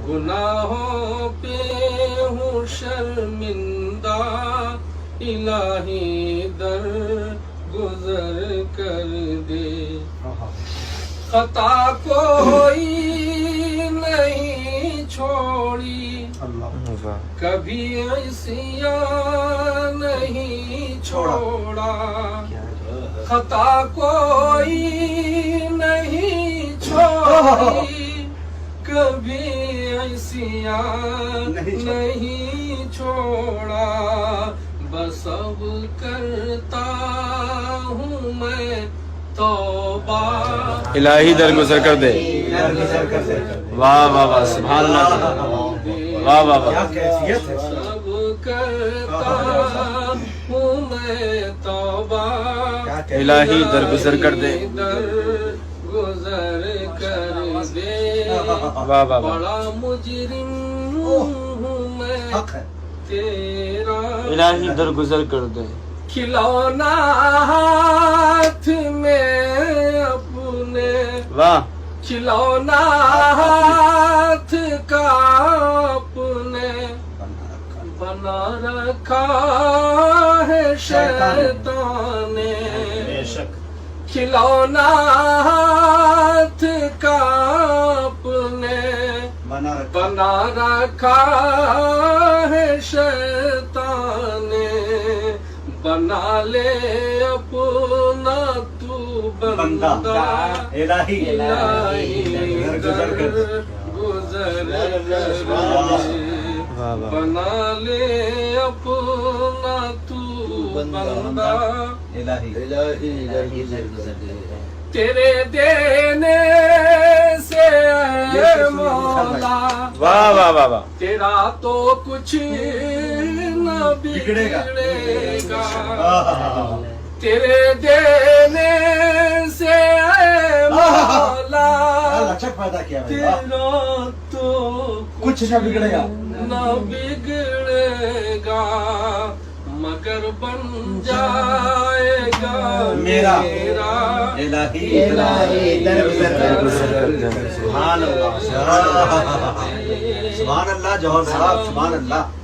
گناہوں پہ ہوں شرمندہ، الہی در گزر کر دے، خطا کوئی نہیں چھوڑی، کبھی عصیاں نہیں چھوڑا، خطا کوئی نہیں چھوڑی، کبھی عصیاں نہیں چھوڑا، بس اب کرتا ہوں میں توبہ، الہی درگزر کر دے۔ واہ واہ واہ، سبحان اللہ، واہ واہ واہ، سب کرتا ہوں میں توبہ، الہی درگزر کر دے، درگزر کر دے، واہ واہ واہ، بڑا مجرم ہوں میں تیرا، الہی درگزر کر دے، کھلونا ہاتھ میں اپنے، واہ، کھلونا ہاتھ کا اپنے بنا رکھا ہے شیطان نے، کھلونا ہاتھ کا اپنے بنا رکھا ہے شیطان نے، بنا لے اپنا تو بندہ، الہی در گزر کر دے، بنا لے اپنا تو بندہ، تیرے دینے سے اے مولا، واہ واہ واہ واہ، تیرا تو کچھ نہ بگڑے گا، تیرے دینے سے اے مولا، تیرا تو کچھ نہ بگڑے گا، نہ بگڑے گا، مگر بن جائے گا میرا الہی سبحان اللہ، سبحان اللہ، جوہر صاحب، سبحان اللہ۔